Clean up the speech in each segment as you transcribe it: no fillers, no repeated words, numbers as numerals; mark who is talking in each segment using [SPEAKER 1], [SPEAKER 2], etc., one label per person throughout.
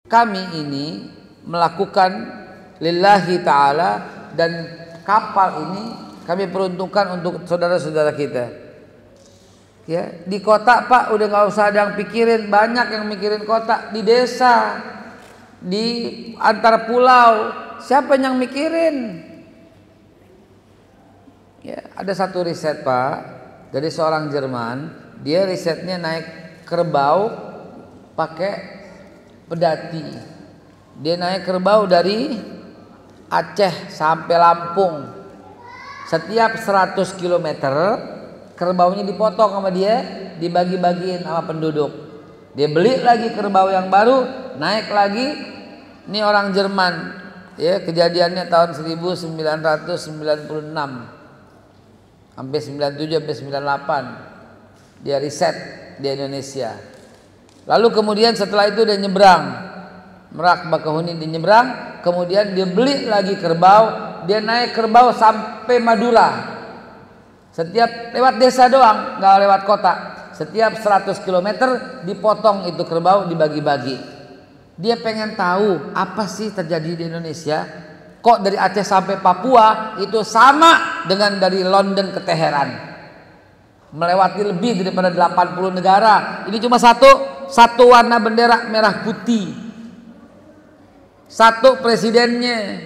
[SPEAKER 1] kami ini melakukan lillahi ta'ala, dan kapal ini kami peruntukkan untuk saudara-saudara kita. Ya, di kota Pak udah nggak usah ada yang pikirin, banyak yang mikirin kota. Di desa, di antar pulau, siapa yang mikirin? Ya, ada satu riset Pak dari seorang Jerman, dia risetnya naik kerbau pakai pedati. Dia naik kerbau dari Aceh sampai Lampung. Setiap 100 km kerbaunya dipotong sama dia, dibagi-bagiin sama penduduk. Dia beli lagi kerbau yang baru, naik lagi. Ini orang Jerman, ya, kejadiannya tahun 1996 sampai 97 sampai 98. Dia riset di Indonesia. Lalu kemudian setelah itu dia nyebrang Merak Bakahuni, dia nyebrang, kemudian dia beli lagi kerbau, dia naik kerbau sampai Madura. Setiap lewat desa doang, nggak lewat kota. Setiap 100 km dipotong itu kerbau, dibagi-bagi. Dia pengen tahu apa sih terjadi di Indonesia. Kok dari Aceh sampai Papua itu sama dengan dari London ke Teheran. Melewati lebih daripada 80 negara. Ini cuma satu warna bendera merah putih. Satu presidennya.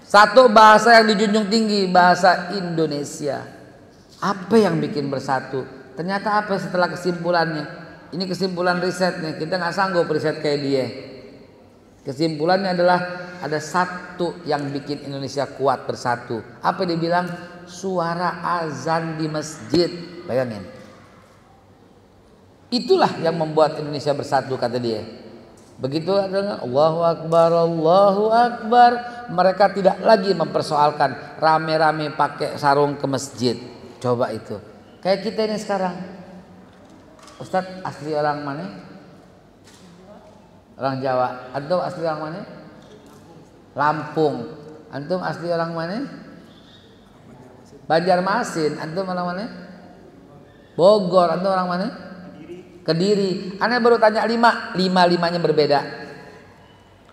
[SPEAKER 1] Satu bahasa yang dijunjung tinggi, bahasa Indonesia. Apa yang bikin bersatu? Ternyata apa setelah kesimpulannya? Ini kesimpulan risetnya. Kita nggak sanggup riset kayak dia. Kesimpulannya adalah ada satu yang bikin Indonesia kuat bersatu. Apa dia bilang? Suara azan di masjid. Bayangin. Itulah yang membuat Indonesia bersatu, kata dia. Begitu adalah Allahu Akbar, Allahu Akbar. Mereka tidak lagi mempersoalkan rame-rame pakai sarung ke masjid. Coba itu. Kayak kita ini sekarang. Ustadz asli orang mana? Orang Jawa. Antum asli orang mana? Lampung. Antum asli orang mana? Banjarmasin. Antum orang mana? Bogor. Antum orang mana? Kediri. Anda baru tanya lima-limanya berbeda.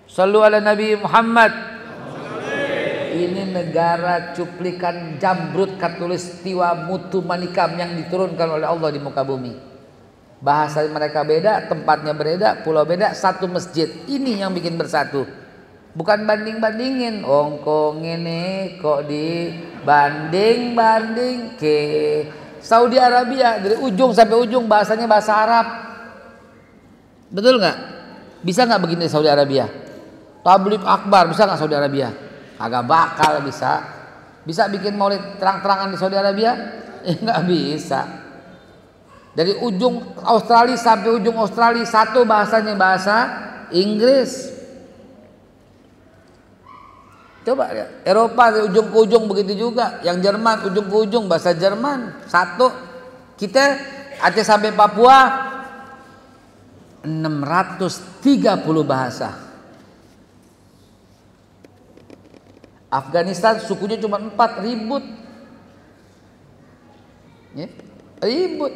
[SPEAKER 1] Shallu ala Nabi Muhammad. Ini negara cuplikan Jamrud Katulistiwa Mutu Manikam yang diturunkan oleh Allah di muka bumi. Bahasa mereka beda, tempatnya berbeda, pulau beda, satu masjid. Ini yang bikin bersatu. Bukan banding-bandingin. Hongkong ini kok dibanding-banding ke Saudi Arabia, dari ujung sampai ujung bahasanya bahasa Arab. Betul nggak? Bisa nggak begini Saudi Arabia? Tabligh akbar bisa nggak Saudi Arabia? Agak bakal bisa. Bisa bikin maulid terang-terangan di Saudi Arabia? Nggak bisa. Dari ujung Australia sampai ujung Australia satu bahasanya bahasa Inggris. Coba ya, Eropa dari ujung ke ujung begitu juga. Yang Jerman ujung ke ujung bahasa Jerman. Satu. Kita Aceh sampai Papua 630 bahasa. Afghanistan sukunya cuma 4, ribut. Ya, ribut.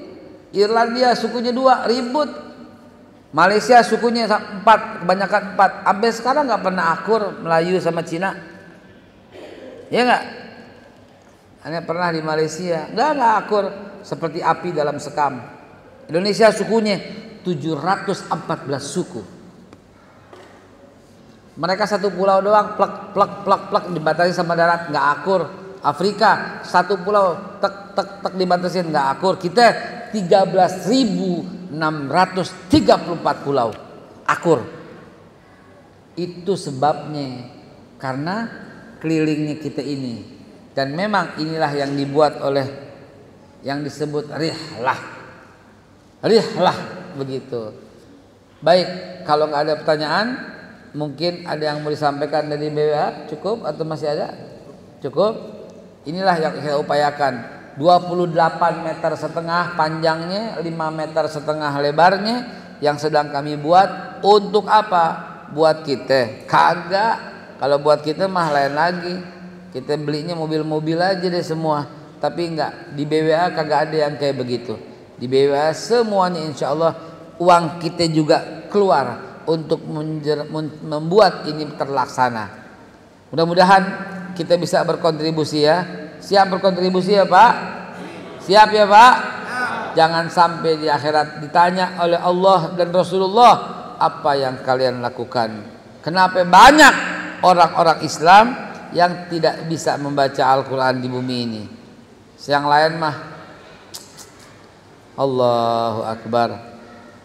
[SPEAKER 1] Irlandia sukunya 2, ribut. Malaysia sukunya 4, kebanyakan 4. Sampai sekarang nggak pernah akur Melayu sama Cina. Ya nggak? Hanya pernah di Malaysia, nggak akur seperti api dalam sekam. Indonesia sukunya 714 suku. Mereka satu pulau doang, plek plek plek plek dibatasi sama darat, nggak akur. Afrika satu pulau, tek tek tek dibatasin, nggak akur. Kita 13.634 pulau, akur. Itu sebabnya karena kelilingnya kita ini. Dan memang inilah yang dibuat oleh yang disebut rihlah. Rihlah begitu. Baik, kalau nggak ada pertanyaan, mungkin ada yang mau disampaikan dari BWA, cukup atau masih ada? Cukup. Inilah yang kita upayakan. 28,5 meter panjangnya, 5,5 meter lebarnya yang sedang kami buat. Untuk apa? Buat kita. Kagak. Kalau buat kita mah lain lagi. Kita belinya mobil-mobil aja deh semua. Tapi enggak, di BWA kagak ada yang kayak begitu. Di BWA semuanya insya Allah uang kita juga keluar untuk membuat ini terlaksana. Mudah-mudahan kita bisa berkontribusi ya. Siap berkontribusi ya Pak? Siap ya Pak? Jangan sampai di akhirat ditanya oleh Allah dan Rasulullah, apa yang kalian lakukan? Kenapa banyak orang-orang Islam yang tidak bisa membaca Al-Quran di bumi ini? Yang lain mah Allahu Akbar.